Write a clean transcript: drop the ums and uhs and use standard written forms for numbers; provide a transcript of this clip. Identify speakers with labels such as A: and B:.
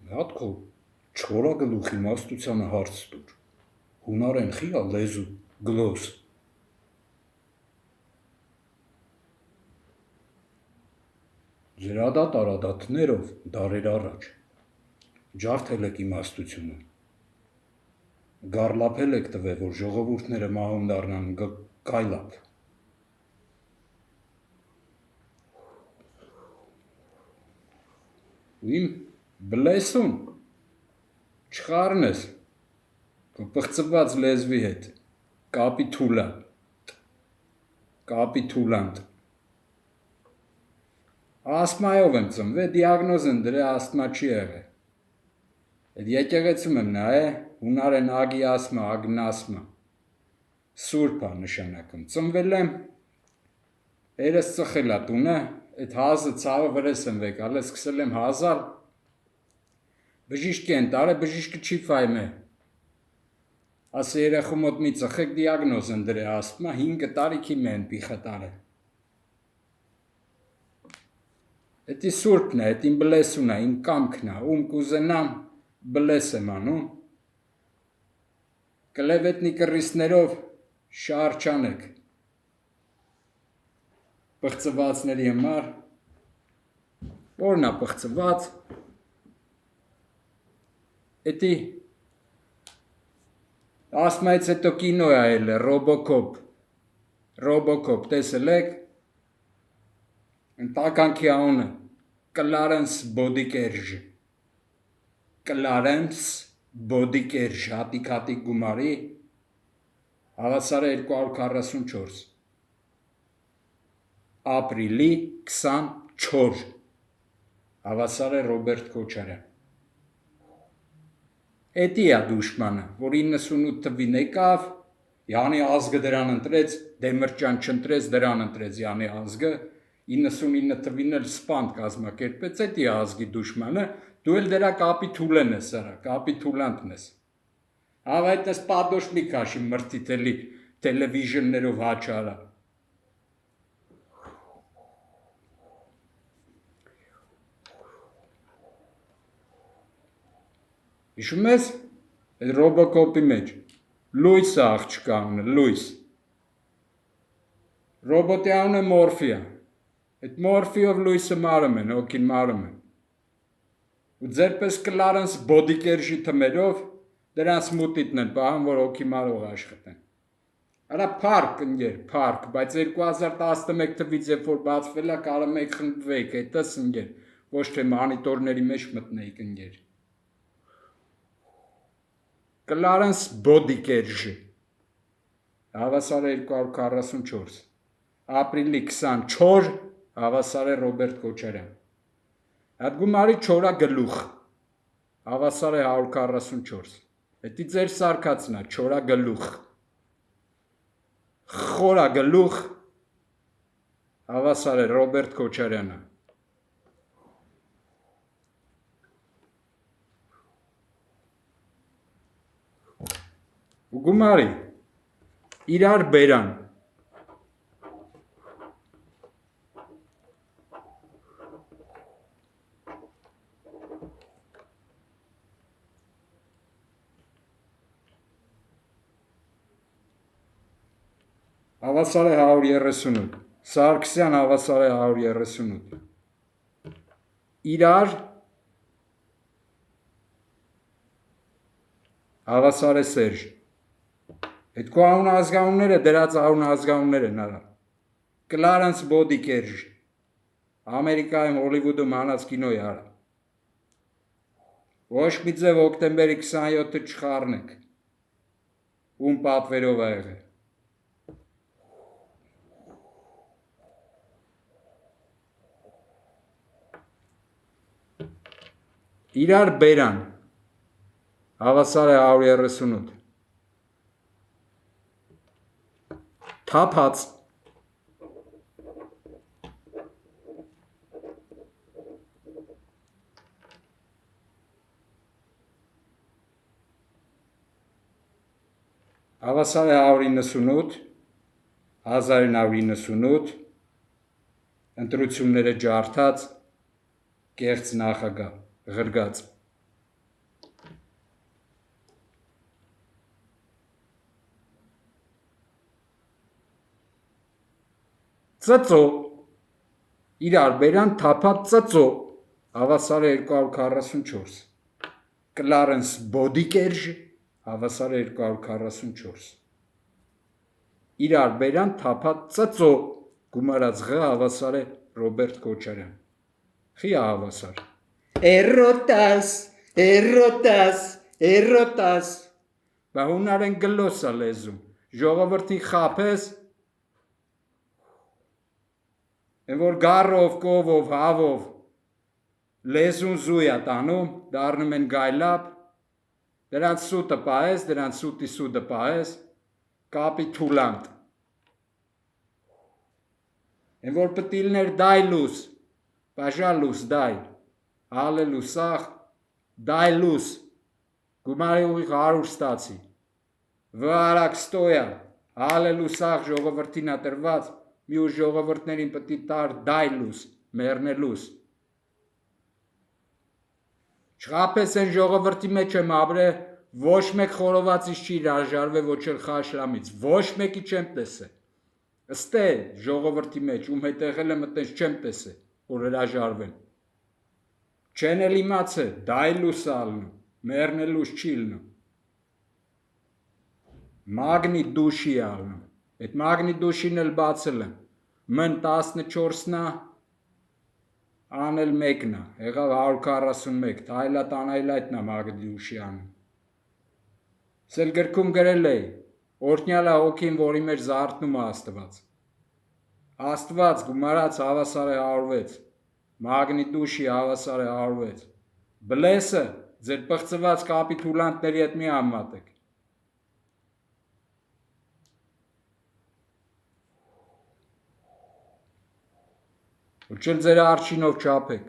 A: Հատ քո չորա գլուխի իմաստությանը հարց տուր։ Հունարեն խի՞ա լեզու գլոս։ Ձեր արադատներով դարեր առաջ ջարդել եք իմաստությունը, գառլափել եք տվել, որ ժողովուրդները մահում դառնան կայլափ։ Իմ բլեսուն չխառնես պղծված լեզվի հետ, կապիտուլանտ։ Ասմայով եմ ծնվել, դիագնոզ են դրել, ասմա չի եղել։ Այդ եկեղեցում եմ նայե, հունարեն ագի ասմա, ագնասմա, սուրբ է նշանակում։ Ծնվել եմ, երես ծխել է տունը, այդ հազը ցավը վրես եմ վեկալ, սկսել եմ հազալ, բժիշկի են տարը, բժիշկը չի ֆայմե։ Ասե երեխու մոտ մի ծխեք, դիագնոզ են դրել, ասմա, 5 տարիքի մեն պիխատարը։ Էդի սուրբն է, էդին բլեսուն է, իմ կամքն է, կուզենամ բլես եմ անում, կլևետնի կռիսներով շահր չանեք, պղծվածների համար, որն է պղծված, էդի ասմայից հետո կինո է այլ է, Ռոբոկոպ, տեսել եք, ընտականքի անունը, Կլարենս Բոդիկերժ, հատիկ գումարի, հավասար է 244, ապրիլի 24, հավասար է Ռոբերտ Քոչարյան։ Էդի է դուշմանը, որ 98 թվին եկավ, յանի ազգը դրան ընտրեց, Դեմիրճան չընտրեց, դրան ընտրեց յանի ազգը, 99 թվին էլ սպանդ կազմակերպեց, էդի է ազգի դուշմանը, դու էլ դրա կապիտուլեն ես, կապիտուլանտն ես։ Հավ այդպես պադոշլի կաշի մրտի տելևիժններով հաչարա։ Հիշում ես, այդ Ռոբոկոպի մեջ, լույսը աղջկա անունը, լույս։ Ռոբոտի անունը Մորֆիա, այդ Մորֆիով լույսը մարում են, հոգին մարում են։ Ու ձերպես Կլարենս Բոդիկերժի թմերով, դրանց մուտիտն են պահում, որ հոգի մարող աշխատեն։ Արա պարկ ընգեր, պարկ, բայց 2011 թվից երբ որ բացվել է, կարում եք խնդվեք, այդպես ընգեր, ոչ թե մանիտորների մեջ մտնեիք ընգեր։ Կլարենս Բոդիկերժը, հավասար է 244, ապրիլի 24, հավասար է Ռոբերտ Քոչարյան։ Այդ գումարի չորա գլուխ, հավասար է 144, էդի ձեր սարկացն է, չորա գլուխ, խորա գլուխ, հավասար է Ռոբերտ Քոչարյանը։ Ու գումարի, իրար բերան, հավասար է 138, Սարգսյան հավասար է 138, իրար հավասար է Սերժ, այդ քո անուն ազգանունները դրած անուն ազգանուններ են արա, Կլարենս Բոդիկերժ, Ամերիկայում Հոլիվուդում հանած կինոյ արա, ոչ մի ձև հոկտեմբերի 27-ը չխառնեք, ում պատվերով ա եղել։ Իրար բերան, հավասար է 138, թափած, հավասար է 198, 1998, ընտրությունները ջարդած, կեղծ նախագահ, ղրգած, ծծո, իրար բերան թափած ծծո, հավասար է 244, Կլարենս Բոդիկերժ, հավասար է 244, իրար բերան թափած ծծո, գումարած Ղ հավասար է Ռոբերտ Քոչարյան, խի հավասար, էրոտաս, բա հունարեն գլոսա լեզում, ժողովրդին խապես, են որ գարով, կովով, հավով, լեզուն զույա տանում, դարնում են գայլապ, դրանց սուտը պահես, դրանց սուտի սուտը պահես, կապիտուլանտ, են որ պտիլներ դայլուս, պաժալուս դայ, հալելուսախ, դայլուս, գումարի ուղի 100 ստացի, վարակ ստոյա, հալելուսախ ժողովրդին ատրված, մի ու ժողովրդներին պտի տար դայլուս, մերնելուս, չխապես են ժողովրդի մեջ եմ ապրե, ոչ մեկ խորովածից չի հրաժարվե, ոչ էլ խաշլամից, ոչ մեկի չեմ տեսե, ըստե ժողովրդի մեջ, ում հետ եղել եմ այտենց չեմ տեսե, որ հրաժարվեն, չեն էլ իմացե, դայլուս ալնում, մերնելուս չի լնում, մագնի դուշի ալնում, այդ մագնի դուշին էլ բացել եմ, մն 14-նա, անել մեկնա, եղավ 141, թայլա տանայլայտնա մագնի դուշի անում, սել գրքում գրել էի, օրտնյալա հոգին, որի մեջ զարթնում է Աստված գումարած հավասար է 106, մագնի դուշի հավասար է 106, բլեսը ձեր պղծված կապիտուլանտների հետ մի համատեք, Ուչել ձեր արջինով չապեք,